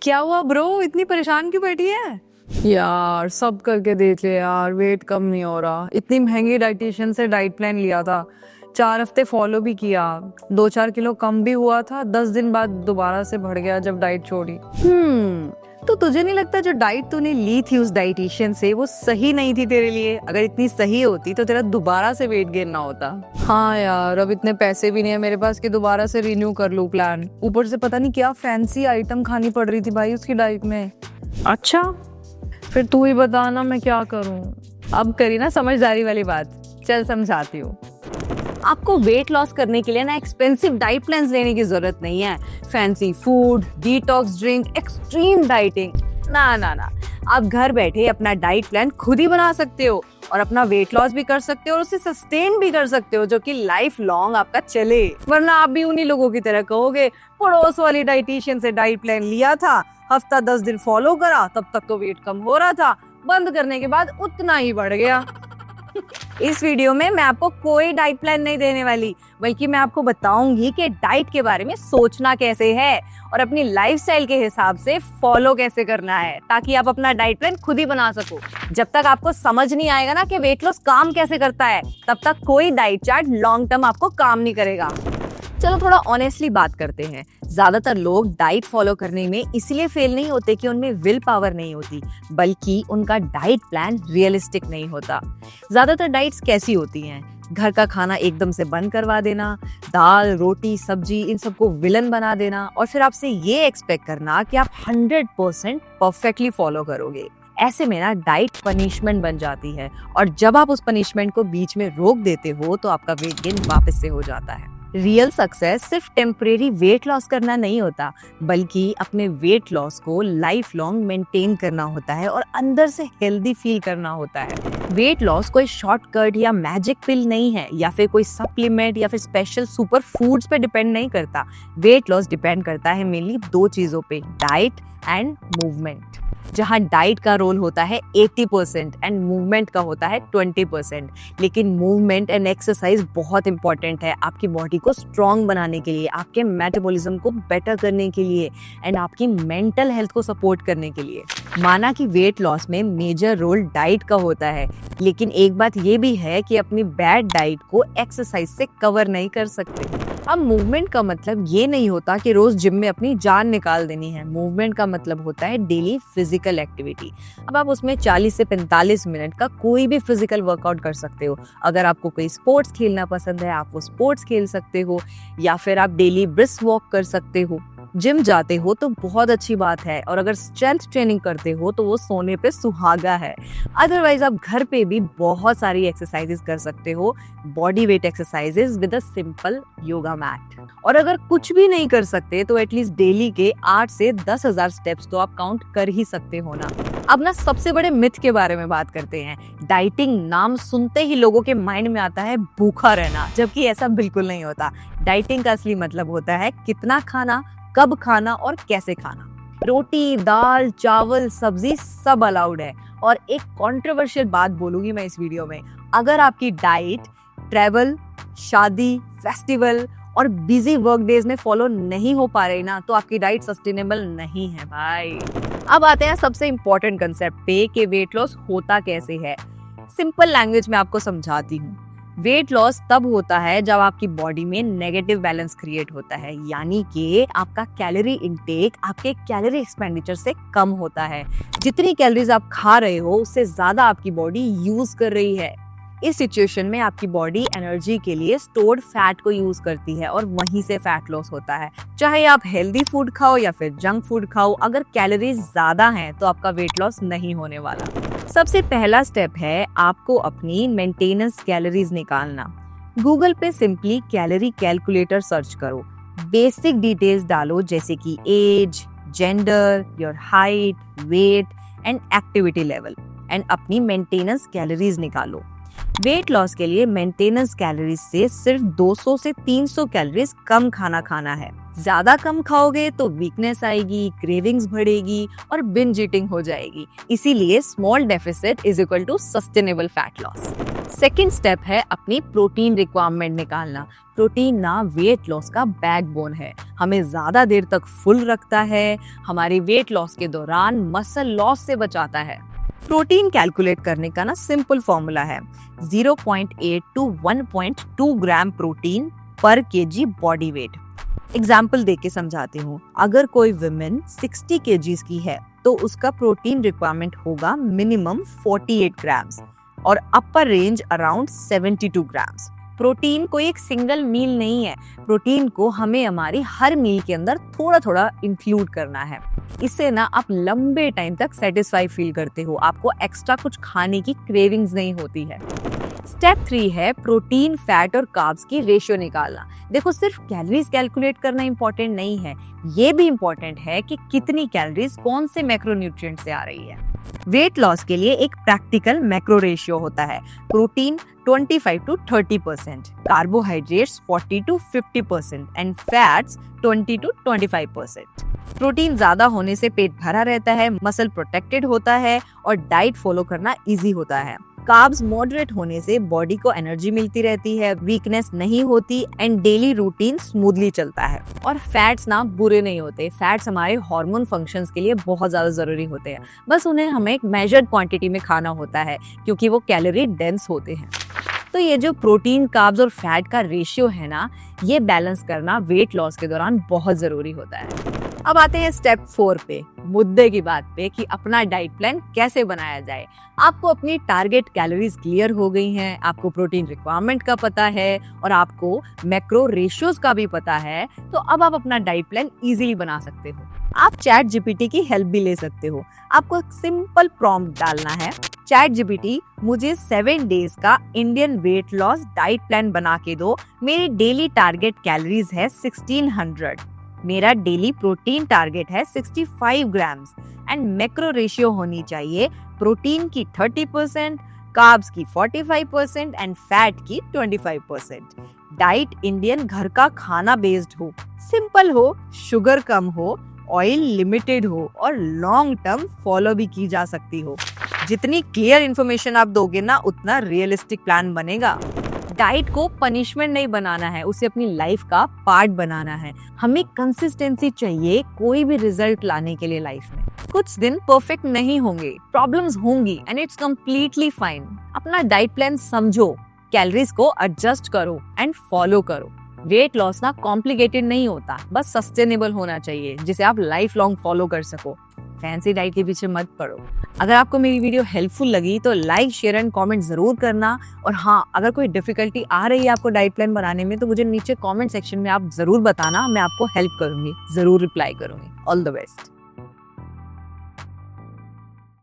क्या हुआ ब्रो, इतनी परेशान क्यों बैठी है? यार सब करके देख ले यार, वेट कम नहीं हो रहा। इतनी महंगी डाइटिशियन से डाइट प्लान लिया था, 4 हफ्ते फॉलो भी किया, 2-4 किलो कम भी हुआ था। 10 दिन बाद दोबारा से बढ़ गया जब डाइट छोड़ी। तो तुझे नहीं लगता जो डाइट तूने ली थी उस डाइटिशियन से वो सही नहीं थी तेरे लिए? अगर इतनी सही होती तो तेरा दोबारा से वेट गेन ना होता। हाँ यार, अब इतने पैसे भी नहीं है मेरे पास कि दोबारा से रिन्यू कर लूं प्लान। ऊपर से पता नहीं क्या फैंसी आइटम खानी पड़ रही थी भाई उसकी डाइट में। अच्छा, फिर तू ही बता ना मैं क्या करूं। अब करी ना समझदारी वाली बात। चल समझाती हूँ। आपको वेट लॉस करने के लिए ना एक्सपेंसिव डाइट प्लान्स लेने की जरूरत नहीं है। Fancy food, detox drink, extreme dieting, ना ना ना। आप घर बैठे अपना डाइट प्लान खुद ही बना सकते हो और अपना वेट लॉस भी कर सकते हो और उसे सस्टेन भी कर सकते हो, जो कि लाइफ लॉन्ग आपका चले। वरना आप भी उन्हीं लोगों की तरह कहोगे, पड़ोस वाली डाइटिशियन से डाइट प्लान लिया था, हफ्ता 10 दिन फॉलो करा, तब तक तो वेट कम हो रहा था, बंद करने के बाद उतना ही बढ़ गया। इस वीडियो में मैं आपको कोई डाइट प्लान नहीं देने वाली, बल्कि मैं आपको बताऊंगी कि डाइट के बारे में सोचना कैसे है और अपनी लाइफस्टाइल के हिसाब से फॉलो कैसे करना है, ताकि आप अपना डाइट प्लान खुद ही बना सको। जब तक आपको समझ नहीं आएगा ना कि वेट लॉस काम कैसे करता है, तब तक कोई डाइट चार्ट लॉन्ग टर्म आपको काम नहीं करेगा। चलो थोड़ा ऑनेस्टली बात करते हैं। ज्यादातर लोग डाइट फॉलो करने में इसलिए फेल नहीं होते कि उनमें विल पावर नहीं होती, बल्कि उनका डाइट प्लान रियलिस्टिक नहीं होता। ज्यादातर डाइट्स कैसी होती हैं? घर का खाना एकदम से बंद करवा देना, दाल रोटी सब्जी इन सबको विलन बना देना और फिर आपसे ये एक्सपेक्ट करना कि आप 100% परफेक्टली फॉलो करोगे। ऐसे में ना डाइट पनिशमेंट बन जाती है और जब आप उस पनिशमेंट को बीच में रोक देते हो तो आपका वेट गेन वापस से हो जाता है। रियल सक्सेस सिर्फ टेम्परेरी वेट लॉस करना नहीं होता, बल्कि अपने वेट लॉस को लाइफ लॉन्ग मेंटेन करना होता है और अंदर से हेल्दी फील करना होता है। वेट लॉस कोई शॉर्टकट या मैजिक पिल नहीं है, या फिर कोई सप्लीमेंट या फिर स्पेशल सुपर फूड्स पे डिपेंड नहीं करता। वेट लॉस डिपेंड करता है मेनली 2 चीजों पे, डाइट एंड मूवमेंट। जहाँ डाइट का रोल होता है 80% एंड मूवमेंट का होता है 20%। लेकिन मूवमेंट एंड एक्सरसाइज बहुत इंपॉर्टेंट है आपकी बॉडी को स्ट्रॉन्ग बनाने के लिए, आपके मेटाबॉलिज्म को बेटर करने के लिए एंड आपकी मेंटल हेल्थ को सपोर्ट करने के लिए। माना कि वेट लॉस में मेजर रोल डाइट का होता है, लेकिन एक बात ये भी है कि अपनी बैड डाइट को एक्सरसाइज से कवर नहीं कर सकते। अब मूवमेंट का मतलब ये नहीं होता कि रोज जिम में अपनी जान निकाल देनी है। मूवमेंट का मतलब होता है डेली फिजिकल एक्टिविटी। अब आप उसमें 40 से 45 मिनट का कोई भी फिजिकल वर्कआउट कर सकते हो। अगर आपको कोई स्पोर्ट्स खेलना पसंद है, आप वो स्पोर्ट्स खेल सकते हो, या फिर आप डेली ब्रिस्क वॉक कर सकते हो। जिम जाते हो तो बहुत अच्छी बात है, और अगर स्ट्रेंथ ट्रेनिंग करते हो तो वो सोने पे सुहागा है। अदरवाइज आप घर पे भी बहुत सारी एक्सरसाइजेस कर सकते हो, body weight exercises with a simple yoga mat. और अगर कुछ भी नहीं कर सकते तो एटलीस्ट डेली के 8 से 10,000 स्टेप्स तो आप काउंट कर ही सकते हो ना। अब ना सबसे बड़े मिथ के बारे में बात करते हैं। डाइटिंग नाम सुनते ही लोगों के माइंड में आता है भूखा रहना, जबकि ऐसा बिल्कुल नहीं होता। डाइटिंग का असली मतलब होता है कितना खाना, कब खाना और कैसे खाना। रोटी दाल चावल सब्जी सब अलाउड है। और एक कंट्रोवर्शियल बात बोलूंगी मैं इस वीडियो में, अगर आपकी डाइट ट्रैवल, शादी, फेस्टिवल और बिजी वर्क डेज में फॉलो नहीं हो पा रही ना, तो आपकी डाइट सस्टेनेबल नहीं है भाई। अब आते हैं सबसे इंपॉर्टेंट कंसेप्ट पे कि वेट लॉस होता कैसे है। सिंपल लैंग्वेज में आपको समझाती हूँ। वेट लॉस तब होता है जब आपकी बॉडी में नेगेटिव बैलेंस क्रिएट होता है, यानी कि आपका कैलोरी इंटेक आपके कैलोरी एक्सपेंडिचर से कम होता है। जितनी कैलोरीज आप खा रहे हो उससे ज्यादा आपकी बॉडी यूज कर रही है। इस सिचुएशन में आपकी बॉडी एनर्जी के लिए स्टोर्ड फैट को यूज करती है और वहीं से फैट लॉस होता है। चाहे आप हेल्दी फूड खाओ या फिर जंक फूड खाओ, अगर कैलोरीज ज्यादा हैं तो आपका वेट लॉस नहीं होने वाला। सबसे पहला स्टेप है आपको अपनी मेंटेनेंस कैलोरीज निकालना। गूगल पे सिंपली कैलोरी कैलकुलेटर सर्च करो, बेसिक डिटेल्स डालो जैसे कि age, gender, your height, weight and activity level, and अपनी मेंटेनेंस कैलोरीज निकालो। वेट लॉस के लिए मेंटेनेंस कैलोरीज से सिर्फ 200 से 300 कैलोरीज कम खाना खाना है। ज्यादा कम खाओगे तो वीकनेस आएगी, क्रेविंग्स बढ़ेगी और बिंज ईटिंग हो जाएगी। इसीलिए small deficit is equal to sustainable fat loss. Second step है अपनी प्रोटीन रिक्वायरमेंट निकालना। प्रोटीन ना वेट लॉस का बैकबोन है, हमें ज्यादा देर तक फुल रखता है, हमारे वेट लॉस के दौरान मसल लॉस से बचाता है। प्रोटीन कैलकुलेट करने का ना सिंपल फॉर्मूला है 0.8 टू 1.2 ग्राम प्रोटीन पर केजी बॉडी वेट। एग्जाम्पल देके समझाती हूँ। अगर कोई वुमेन 60 केजीज की है तो उसका प्रोटीन रिक्वायरमेंट होगा मिनिमम 48 ग्राम्स और अपर रेंज अराउंड 72 ग्राम्स। प्रोटीन कोई एक सिंगल मील नहीं है, प्रोटीन को हमें हमारी हर मील के अंदर थोड़ा थोड़ा इंक्लूड करना है। इससे ना आप लंबे टाइम तक सेटिस्फाई फील करते हो, आपको एक्स्ट्रा कुछ खाने की क्रेविंग्स नहीं होती है। स्टेप 3 है प्रोटीन, फैट और कार्ब्स की रेशियो निकालना। देखो, सिर्फ कैलोरीज कैलकुलेट करना इंपॉर्टेंट नहीं है, ये भी इंपॉर्टेंट है कि कितनी कैलोरीज कौन से मैक्रोन्यूट्रिएंट से आ रही है। वेट लॉस के लिए एक प्रैक्टिकल मैक्रो रेशियो होता है। Protein 25 to 30%, carbohydrates 40 to 50% and fats 20 to 25%। Protein ज्यादा होने से पेट भरा रहता है, मसल प्रोटेक्टेड होता है और डाइट फॉलो करना इजी होता है। कार्ब्स मॉडरेट होने से बॉडी को एनर्जी मिलती रहती है, वीकनेस नहीं होती एंड डेली रूटीन स्मूथली चलता है। और फैट्स ना बुरे नहीं होते, फैट्स हमारे हार्मोन फंक्शंस के लिए बहुत ज्यादा जरूरी होते हैं, बस उन्हें हमें एक मेजर्ड क्वांटिटी में खाना होता है क्योंकि वो कैलोरी डेंस होते हैं। तो ये जो प्रोटीन, कार्ब्स और फैट का रेशियो है ना, ये बैलेंस करना वेट लॉस के दौरान बहुत जरूरी होता है। अब आते हैं स्टेप 4 पे, मुद्दे की बात पे कि अपना डाइट प्लान कैसे बनाया जाए। आपको अपनी टारगेट कैलोरीज क्लियर हो गई हैं, आपको प्रोटीन रिक्वायरमेंट का पता है और आपको मैक्रो रेशियोज का भी पता है, तो अब आप अपना डाइट प्लान इजीली बना सकते हो। आप चैट जीपीटी की हेल्प भी ले सकते हो। आपको एक सिंपल प्रॉम्प्ट डालना है, चैट जीपीटी मुझे 7 डेज का Indian weight loss diet plan बना के दो। मेरी डेली टारगेट कैलोरीज है 1600, मेरा डेली प्रोटीन टारगेट है 65 ग्राम्स एंड मैक्रो रेशियो होनी चाहिए प्रोटीन की 30%, कार्ब्स की 45% एंड फैट की 25%। डाइट इंडियन घर का खाना बेस्ड हो, सिंपल हो, शुगर कम हो, ऑयल लिमिटेड हो और लॉन्ग टर्म फॉलो भी की जा सकती हो। जितनी क्लियर इन्फॉर्मेशन आप दोगे ना, उतना रियलिस्टिक प्लान बनेगा। डाइट को पनिशमेंट नहीं बनाना है, उसे अपनी लाइफ का पार्ट बनाना है। हमें कंसिस्टेंसी चाहिए कोई भी रिजल्ट लाने के लिए लाइफ में। कुछ दिन परफेक्ट नहीं होंगे, प्रॉब्लम्स होंगी एंड इट्स कंप्लीटली फाइन। अपना डाइट प्लान समझो, कैलोरीज को एडजस्ट करो एंड फॉलो करो। वेट लॉस ना कॉम्प्लिकेटेड नहीं होता, बस सस्टेनेबल होना चाहिए जिसे आप लाइफ लॉन्ग फॉलो कर सको। फैंसी डाइट के पीछे मत पड़ो। अगर आपको मेरी वीडियो हेल्पफुल लगी तो लाइक, शेयर एंड कमेंट जरूर करना। और हाँ, अगर कोई डिफिकल्टी आ रही है आपको डाइट प्लान बनाने में तो मुझे नीचे कमेंट सेक्शन में आप जरूर बताना, मैं आपको हेल्प करूंगी, जरूर रिप्लाई करूंगी। All the best.